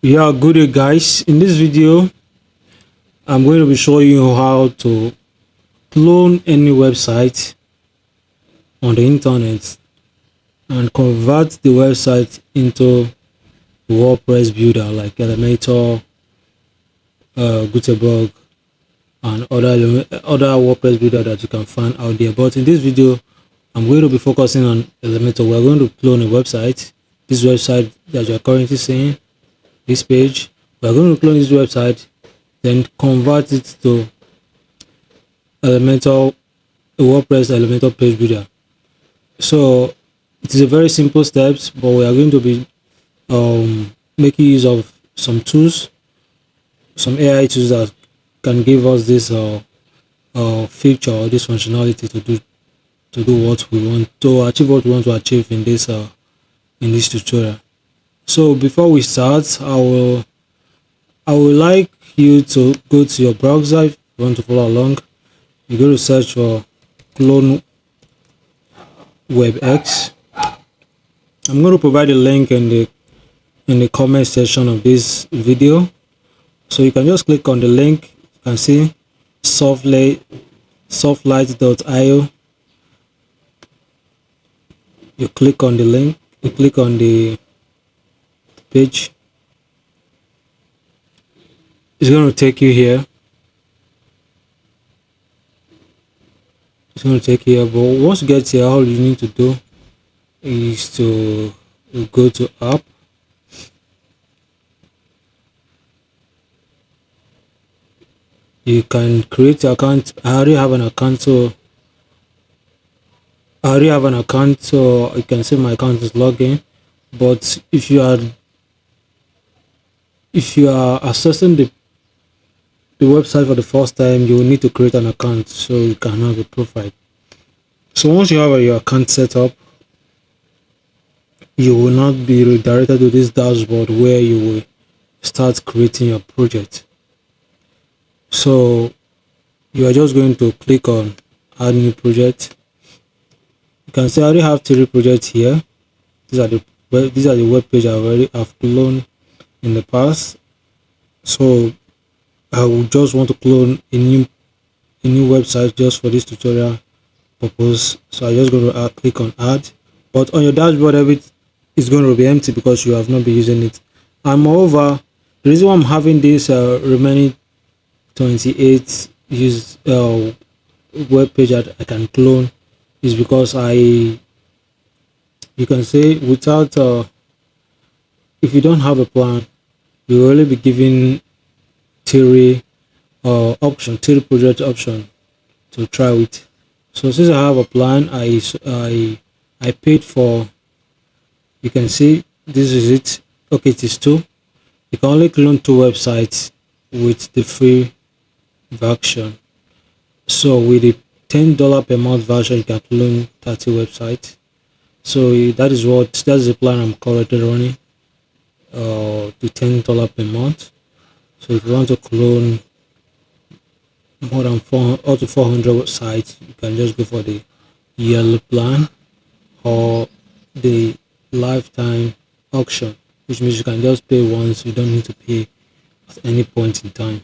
Yeah, good day guys. In this video I'm going to be showing you how to clone any website on the internet and convert the website into WordPress builder like Elementor, Gutenberg, and other WordPress builder that you can find out there. But in this video I'm going to be focusing on Elementor. We're going to clone a website. This website that you are currently seeing, this page, we're going to clone this website, then convert it to Elementor, a WordPress Elementor page builder. So it is a very simple steps, but we are going to be making use of some tools, some AI tools that can give us this feature or this functionality to do what we want to achieve, what we want to achieve in this tutorial. So before we start, I would like you to go to your browser. If you want to follow along, you go to search for clone WebX. I'm going to provide a link in the comment section of this video, so you can just click on the link. You can see softlight.io. You click on the link, you click on the page, it's going to take you here. It's going to take you here, but once you get here, all you need to do is to go to app. You can create an account. I already have an account, so you can see my account is logged in. But if you are accessing the website for the first time, you will need to create an account so you can have a profile. So once you have your account set up, you will not be redirected to this dashboard where you will start creating your project. So you are just going to click on add new project. You can see I already have 3 projects here. These are the web page I've cloned in the past. So I will just want to clone a new website just for this tutorial purpose. So I'm just going to click on add. But on your dashboard, everything is going to be empty because you have not been using it. And moreover, the reason why I'm having this remaining 28 web page that I can clone is because you can say without if you don't have a plan, you will only be given 3 project option to try with. So since I have a plan, I paid for, you can see this is it. Okay, it is 2. You can only clone 2 websites with the free version. So with the $10 per month version, you can clone 30 websites. So that's the plan I'm currently running, the $10 per month. So if you want to clone more than 400 sites, you can just go for the yearly plan or the lifetime auction, which means you can just pay once. You don't need to pay at any point in time.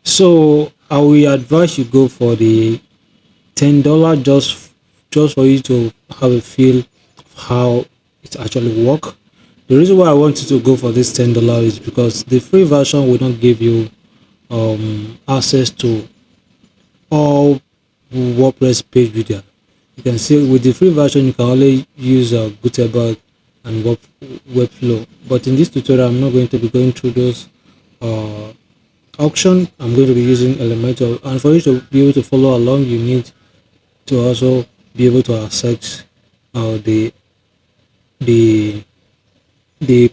So I will advise you go for the $10 just for you to have a feel of how it actually works. The reason why I want you to go for this $10 is because the free version will not give you access to all WordPress page builder. You can see with the free version you can only use Gutenberg and Webflow. But in this tutorial I'm not going to be going through those options. I'm going to be using Elementor, and for you to be able to follow along, you need to also be able to access the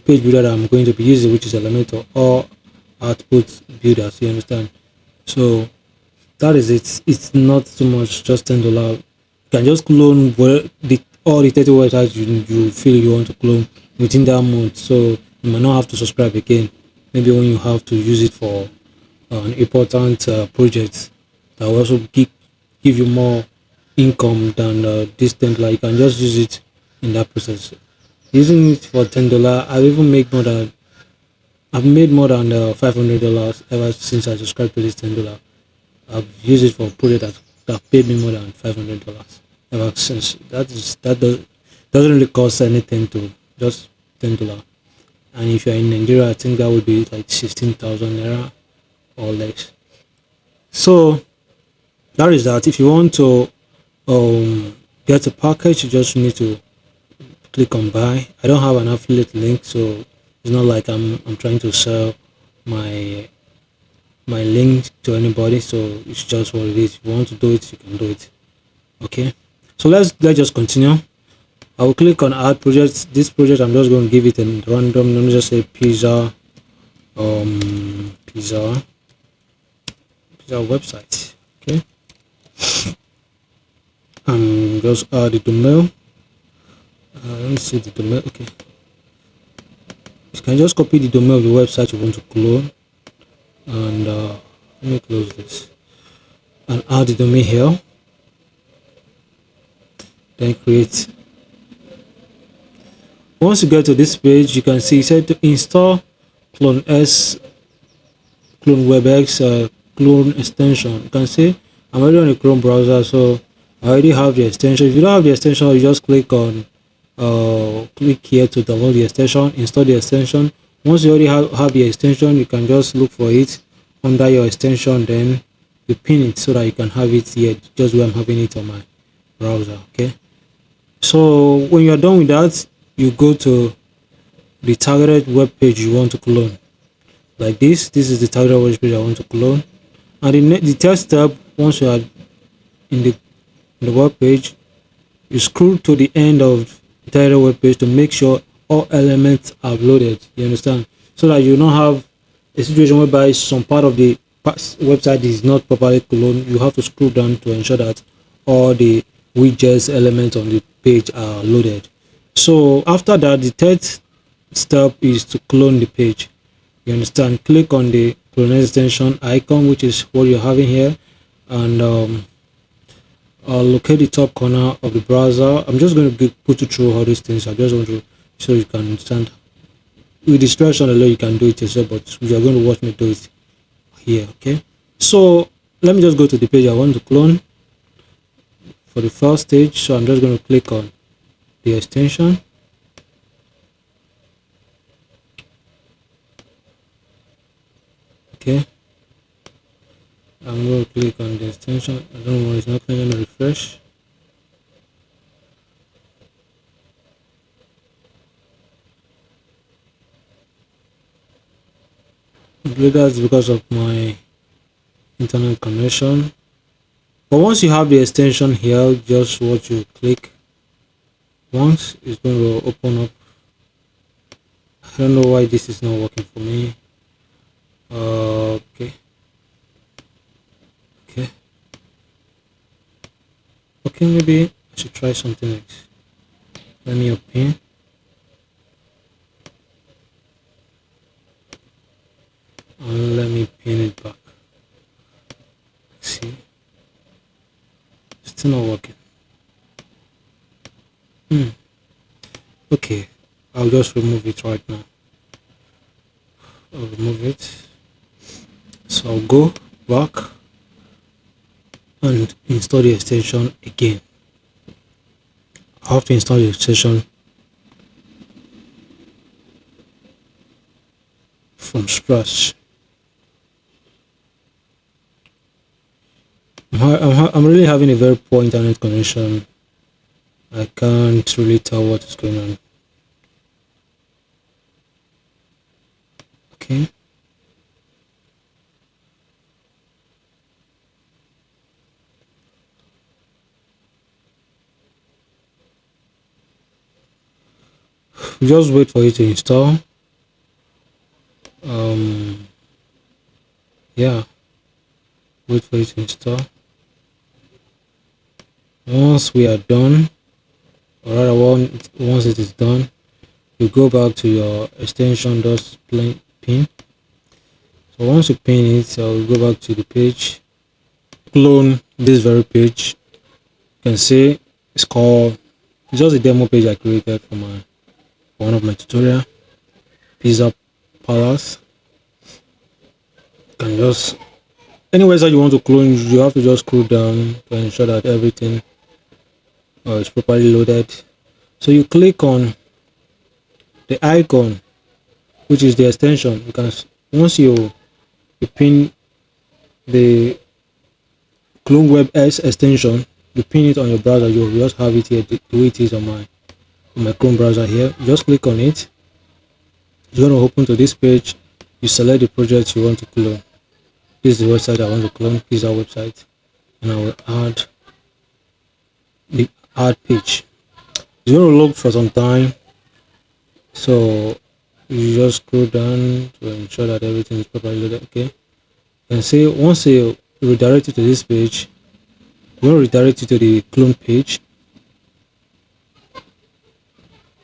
page builder that I'm going to be using, which is Elementor or output builders. You understand? So that is it. It's not too much, just $10. You can just clone all the 30 websites you feel you want to clone within that month. So you might not have to subscribe again. Maybe when you have to use it for an important project that will also give you more income than this $10. You can just use it in that process. Using it for $10, I even make more than I've made more than $500 ever since I subscribed to this $10. I've used it for a project that paid me more than $500 ever since. Doesn't really cost anything to just $10. And if you're in Nigeria, I think that would be like 16,000 naira or less. So that is that. If you want to get a package, you just need to click on buy. I don't have an affiliate link, so it's not like I'm trying to sell my link to anybody, so it's just what it is. If you want to do it, you can do it. Okay, so let's just continue. I will click on add project. This project, I'm just going to give it a random. Let me just say pizza website. Okay, and just add the domain. Let me see the domain. Okay, you can just copy the domain of the website you want to clone, and let me close this and add the domain here. Then create. Once you get to this page, you can see it said to install clone WebEx clone extension. You can see I'm already on a Chrome browser, so I already have the extension. If you don't have the extension, you just click on click here to download the extension, install the extension. Once you already have the extension, you can just look for it under your extension, then you pin it so that you can have it here, just where I'm having it on my browser. Okay, so when you're done with that, you go to the targeted web page you want to clone. Like this is the targeted web page I want to clone. And the third step, once you are in the web page, you scroll to the end of the targeted web page to make sure all elements are loaded. You understand? So that you don't have a situation whereby some part of the website is not properly cloned. You have to scroll down to ensure that all the widgets elements on the page are loaded. So after that, the third step is to clone the page. You understand? Click on the clone extension icon, which is what you're having here, and I'll locate the top corner of the browser. I'm just going to put you through all these things. I just want to so you can understand. With distraction alone, you can do it yourself, but you're going to watch me do it here. Okay, so let me just go to the page I want to clone for the first stage. So I'm just going to click on the extension. Okay, I'm going to click on the extension. I don't know why it's not going to refresh. That's because of my internet connection. But once you have the extension here, just what you click once, it's going to open up. I don't know why this is not working for me. Okay, maybe I should try something else. Let me open. And let me pin it back. See, still not working. Okay, I'll just remove it right now. I'll remove it. So I'll go back and install the extension again. I have to install the extension from scratch. I'm really having a very poor internet connection. I can't really tell what is going on. Okay. Just wait for it to install. Yeah, wait for it to install. Once we are done, or rather once it is done, you go back to your extension pin. So once you pin it, so we go back to the page, clone this very page. You can see it's just a demo page I created for one of my tutorial, Pizza Palace. can just anywhere that you want to clone, you have to just scroll down to ensure that everything is properly loaded. So you click on the icon, which is the extension. You can once you pin the clone web s extension, you pin it on your browser, you'll just have it here the way it is on my Chrome browser here. You just click on it. You're going to open to this page. You select the project you want to clone. This is the website I want to clone. This is our website, and I will add the add page. It's going to look for some time, so you just scroll down to ensure that everything is properly loaded. Okay, and say once you redirect it to this page, you want to redirect it to the clone page.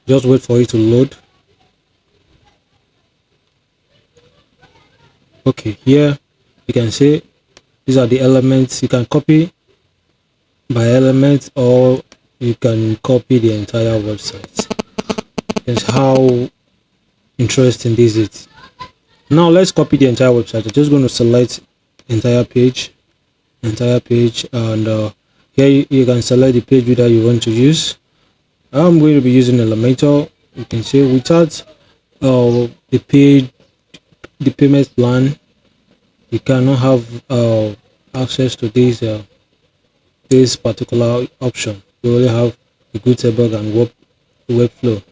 Just wait for it to load. Okay, here you can see these are the elements. You can copy by element, or you can copy the entire website. That's how interesting this is. Now let's copy the entire website. I'm just going to select entire page, and here you can select the page that you want to use. I'm going to be using Elementor. You can see without the payment plan, you cannot have access to this particular option. You only have the Gutenberg and Webflow.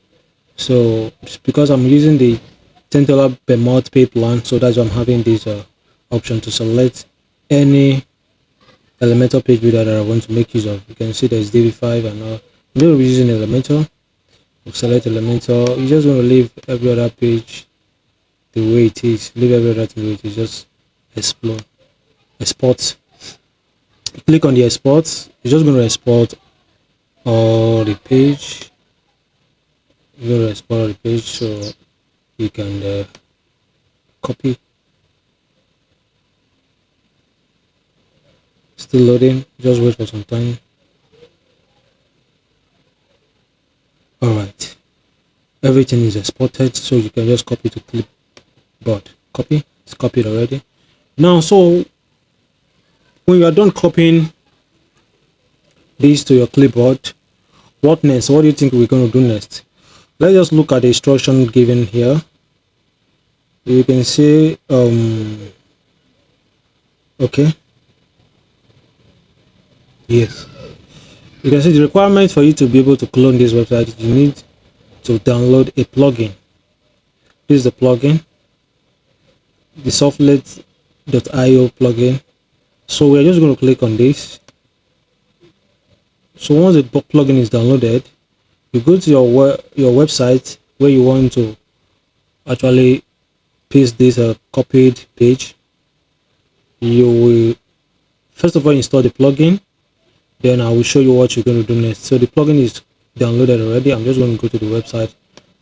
So because I'm using the $10 per month pay plan, so that's why I'm having this option to select any Elementor page builder that I want to make use of. You can see there's Divi 5 and all. I'm going to be using Elementor. We'll select Elementor. You're just going to leave every other page the way it is. Leave every other thing the way it is. Just export. Click on the export. You're just going to export all the page. You're going to export all the page so you can copy. Still loading. Just wait for some time. Alright, everything is exported, so you can just copy to clipboard. Copy, it's copied already. Now, so when you are done copying this to your clipboard, what next? What do you think we're going to do next? Let's just look at the instruction given here. You can see okay, yes, you can see the requirement for you to be able to clone this website. You need to download a plugin. This is the plugin, the softlet.io plugin. So we're just going to click on this. So once the plugin is downloaded, you go to your website where you want to actually paste this copied page. You will first of all install the plugin, then I will show you what you're going to do next. So the plugin is downloaded already. I'm just going to go to the website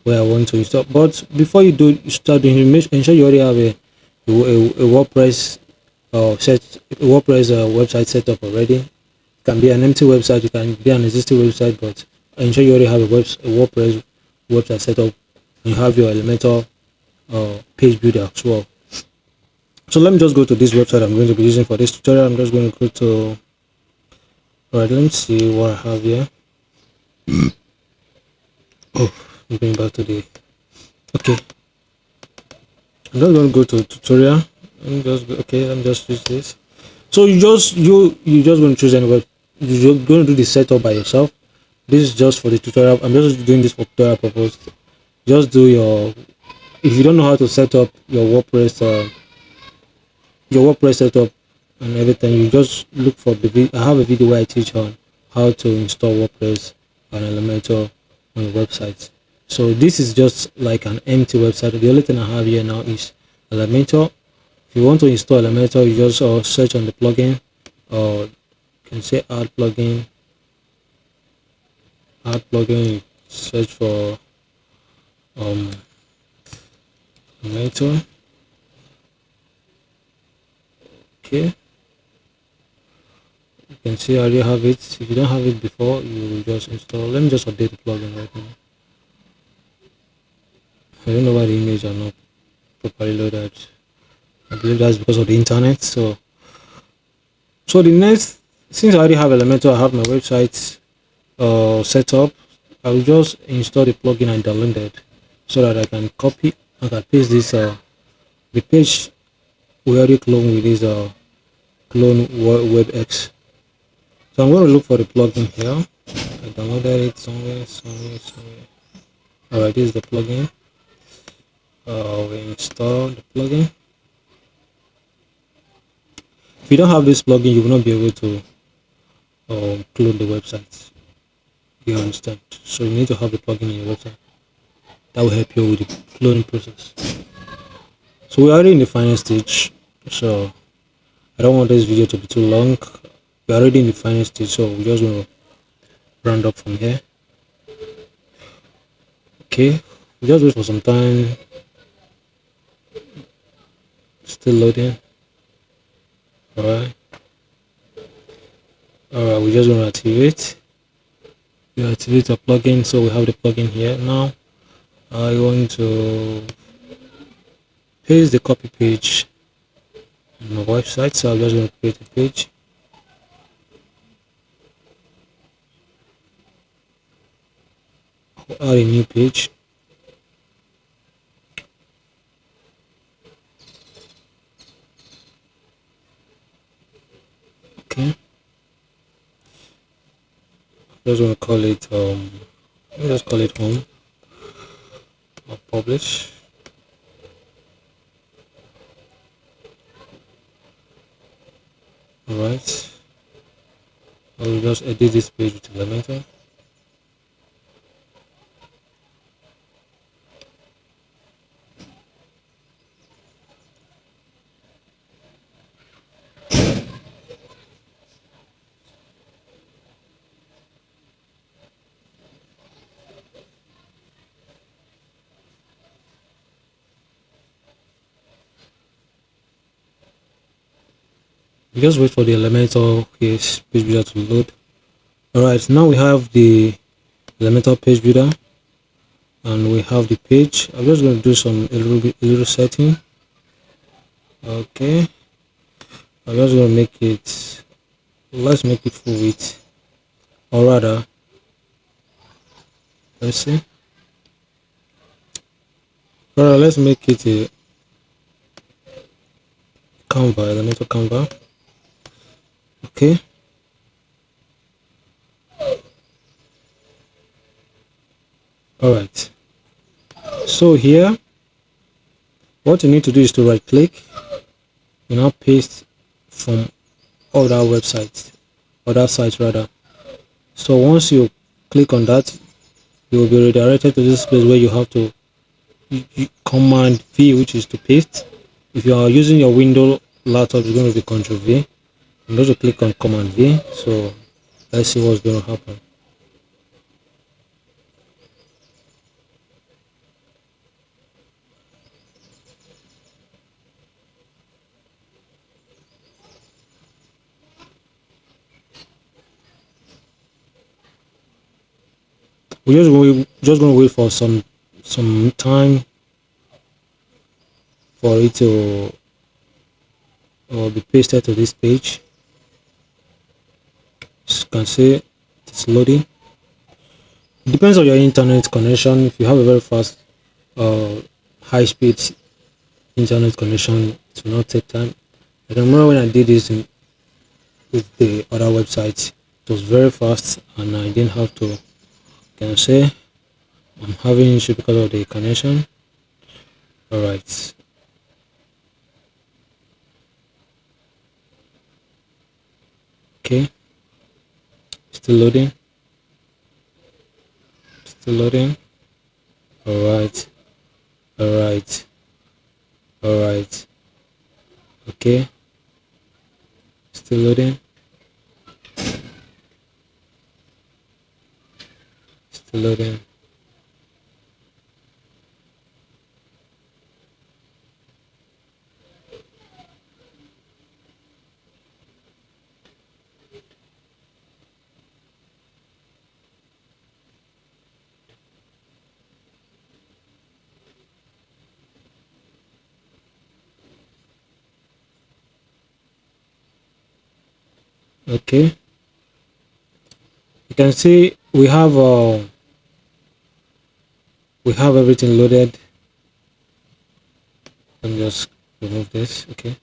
where I want to install. But before you start doing it, ensure you already have a WordPress website set up already. It can be an empty website, it can be an existing website, but ensure you already have a WordPress website set up, and you have your Elementor page builder as well. So let me just go to this website I'm going to be using for this tutorial. I'm just going to go to, alright, let me see what I have here. Oh, I'm going back to the, okay, I'm just going to go to tutorial. Let me just use this. So you're just going to choose any web. You're going to do the setup by yourself. This is just for the tutorial. I'm just doing this for tutorial purpose. Just do your, if you don't know how to set up your WordPress setup and everything, you just look for the I have a video where I teach on how to install WordPress and Elementor on your website. So this is just like an empty website. The only thing I have here now is Elementor. If you want to install Elementor, you just search on the plugin, or you can say add plugin. You search for Elementor. Okay, you can see I already have it. If you don't have it before, you will just install. Let me just update the plugin right now. I don't know why the image are not properly loaded. I believe that's because of the internet. So the next, since I already have Elementor, I have my website set up. I will just install the plugin and download it so that I can copy and can paste this the page we already clone with this clone WebX. So I'm going to look for the plugin here. I downloaded it somewhere. Alright, this is the plugin. We install the plugin. If you don't have this plugin, you will not be able to clone the website. You understand? So you need to have the plugin in your website. That will help you with the cloning process. So we're already in the final stage. So I don't want this video to be too long. We're already in the final stage, so we're just going to round up from here. Okay, we just wait for some time. Still loading. Alright, we're just going to activate. We activate a plugin, so we have the plugin here now. I want to paste the copy page on my website, so I'm just going to create a page. I'll add a new page. Okay, just want to call it let me just call it home. I'll publish. Alright, I'll just edit this page with Elementor. You just wait for the Elementor page builder to load. Alright, now we have the Elementor page builder and we have the page. I'm just going to do a little setting. Okay, I'm just going to make it, let's make it full width, or rather, let's see, let's make it a Canva, Elementor Canva. Okay, alright, so here what you need to do is to right click, you now paste from other websites, other sites rather. So once you click on that, you will be redirected to this place where you have to command V, which is to paste. If you are using your Windows laptop, it's going to be Ctrl V. I'm going to click on command V. So let's see what's going to happen. We're just going to wait for some time for it to be pasted to this page. As you can see, it's loading. It depends on your internet connection. If you have a very fast high speed internet connection, it will not take time. I remember when I did this with the other websites, it was very fast and I didn't have to, can say I'm having issue because of the connection. Alright, okay, still loading. Alright, okay, still loading. Okay, you can see we have everything loaded. Let me just remove this. Okay,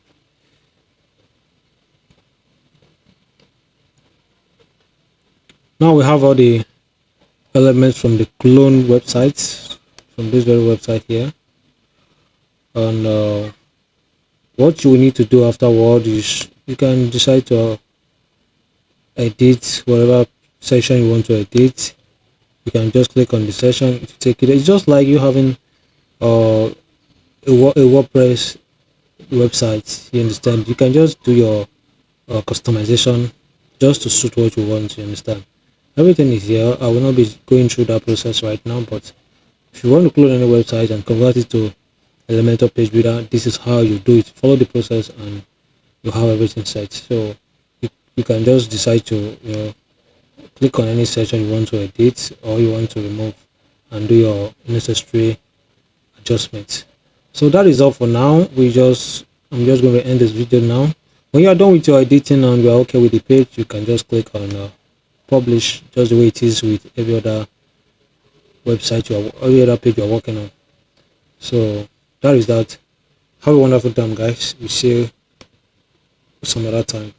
now we have all the elements from the clone websites, from this very website here. And what you will need to do afterward is you can decide to edit whatever section you want to edit. You can just click on the section to take it. It's just like you having a WordPress website. You understand? You can just do your customization just to suit what you want. You understand? Everything is here. I will not be going through that process right now, but if you want to clone any website and convert it to Elementor page builder, this is how you do it. Follow the process and you have everything set. So you can just decide to click on any section you want to edit or you want to remove and do your necessary adjustments. So that is all for now. I'm just going to end this video now. When you are done with your editing and you are okay with the page, you can just click on publish, just the way it is with every other website every other page you are working on. So that is that. Have a wonderful time, guys. We see you some other time.